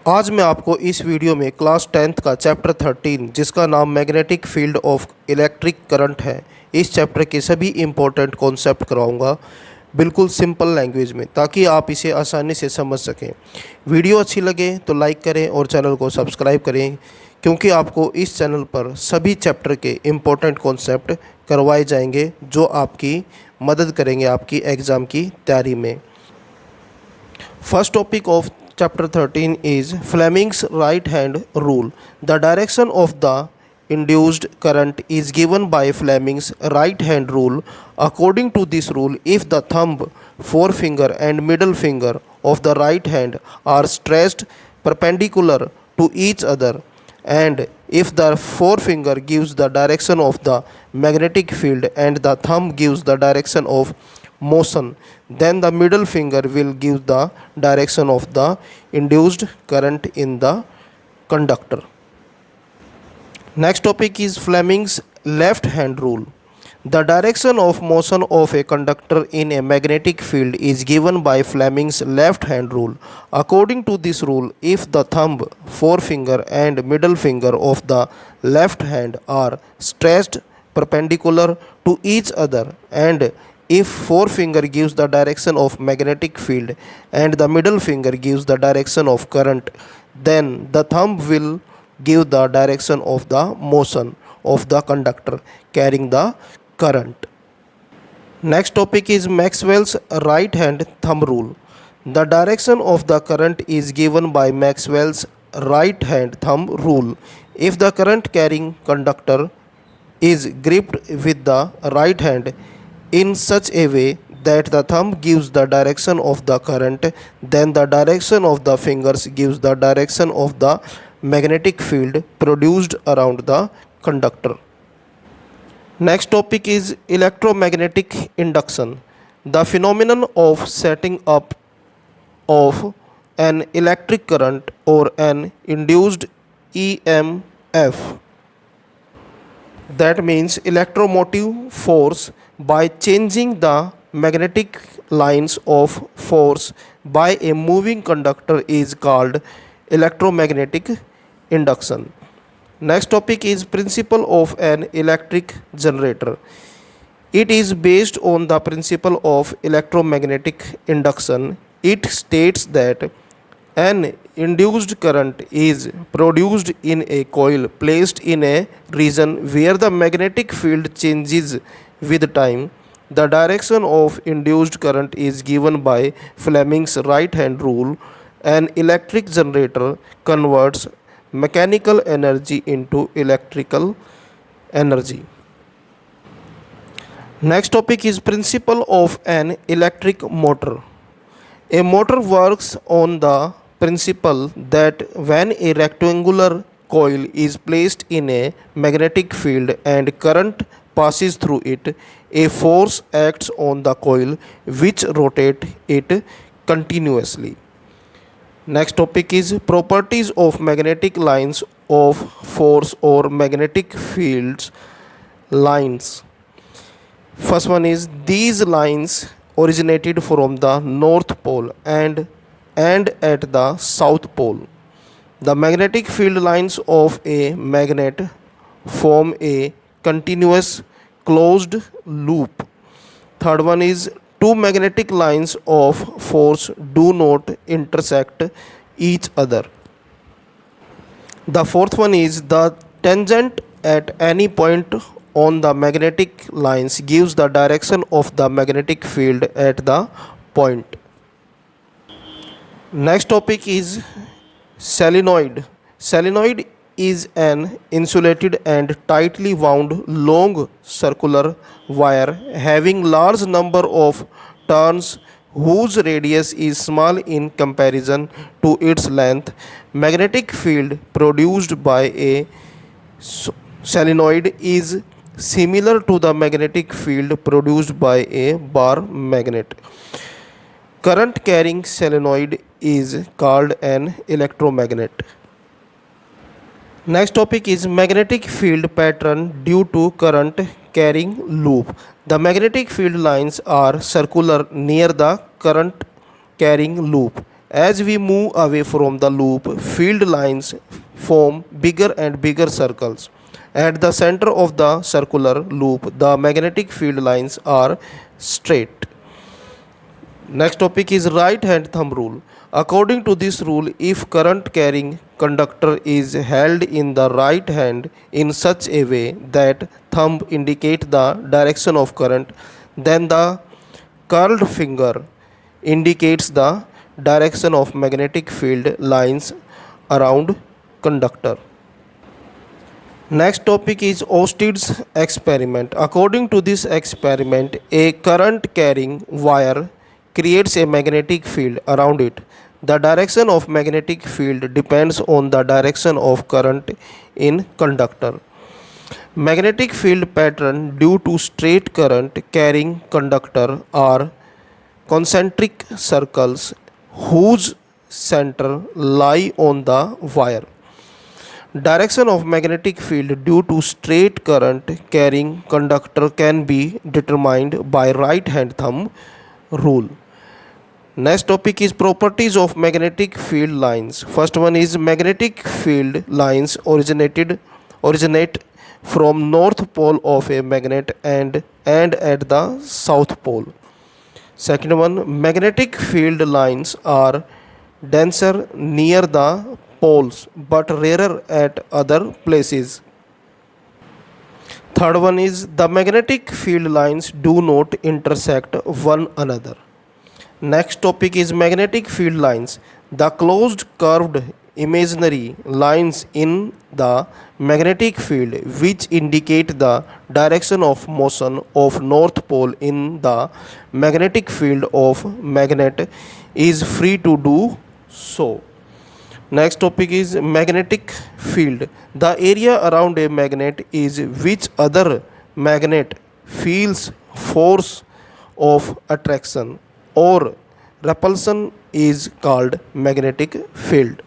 आज मैं आपको इस वीडियो में क्लास 10th का चैप्टर 13 जिसका नाम magnetic field of electric current है, इस चैप्टर के सभी इम्पोर्टेंट कॉन्सेप्ट कराऊंगा बिल्कुल सिंपल लैंग्वेज में, ताकि आप इसे आसानी से समझ सकें। वीडियो अच्छी लगे तो लाइक करें और चैनल को सब्सक्राइब करें, क्योंकि आपको इस चैनल पर सभी चैप्टर के इम्पोर्टेंट कॉन्सेप्ट करवाए जाएंगे जो आपकी मदद करेंगे आपकी एग्ज़ाम की तैयारी में। First topic of chapter 13 is Fleming's right hand rule. The direction of the induced current is given by Fleming's right hand rule. According to this rule, if the thumb, forefinger and middle finger of the right hand are stretched perpendicular to each other, and if the forefinger gives the direction of the magnetic field and the thumb gives the direction of motion, then the middle finger will give the direction of the induced current in the conductor. Next topic is Fleming's left hand rule. The direction of motion of a conductor in a magnetic field is given by Fleming's left hand rule. According to this rule, if the thumb, forefinger and middle finger of the left hand are stretched perpendicular to each other, and if forefinger gives the direction of magnetic field and the middle finger gives the direction of current, then the thumb will give the direction of the motion of the conductor carrying the current. Next topic is Maxwell's right hand thumb rule. The direction of the current is given by Maxwell's right hand thumb rule. If the current carrying conductor is gripped with the right hand in such a way that the thumb gives the direction of the current, then the direction of the fingers gives the direction of the magnetic field produced around the conductor. Next topic is electromagnetic induction. The phenomenon of setting up of an electric current or an induced EMF, that means electromotive force, by changing the magnetic lines of force by a moving conductor is called electromagnetic induction. Next topic is principle of an electric generator. It is based on the principle of electromagnetic induction. It states that an induced current is produced in a coil placed in a region where the magnetic field changes with time. The direction of induced current is given by Fleming's right hand rule. An electric generator converts mechanical energy into electrical energy. Next topic is principle of an electric motor. A motor works on the principle that when a rectangular coil is placed in a magnetic field and current passes through it, a force acts on the coil which rotates it continuously. Next topic is properties of magnetic lines of force or magnetic fields lines. First one is these lines originated from the North Pole and at the South Pole. The magnetic field lines of a magnet form a continuous closed loop. Third one is two magnetic lines of force do not intersect each other. The fourth one is the tangent at any point on the magnetic lines gives the direction of the magnetic field at the point. Next topic is solenoid. Solenoid is an insulated and tightly wound long circular wire having large number of turns whose radius is small in comparison to its length. Magnetic field produced by a solenoid is similar to the magnetic field produced by a bar magnet. Current carrying solenoid is called an electromagnet. Next topic is magnetic field pattern due to current carrying loop. The magnetic field lines are circular near the current carrying loop As we move away from the loop, field lines form bigger and bigger circles. At the center of the circular loop, the magnetic field lines are straight. Next topic is right hand thumb rule. According to this rule, if current carrying conductor is held in the right hand in such a way that thumb indicate the direction of current, then the curled finger indicates the direction of magnetic field lines around conductor. Next topic is Oersted's experiment. According to this experiment, a current carrying wire creates a magnetic field around it. The direction of magnetic field depends on the direction of current in conductor. Magnetic field pattern due to straight current carrying conductor are concentric circles whose center lie on the wire. Direction of magnetic field due to straight current carrying conductor can be determined by right hand thumb rule. Next topic is properties of magnetic field lines. First one is magnetic field lines originate from north pole of a magnet and end at the south pole. Second one, magnetic field lines are denser near the poles but rarer at other places. Third one is the magnetic field lines do not intersect one another. Next topic is magnetic field lines. The closed curved imaginary lines in the magnetic field which indicate the direction of motion of north pole in the magnetic field of magnet is free to do so. Next topic is magnetic field. The area around a magnet is which other magnet feels force of attraction or repulsion is called magnetic field.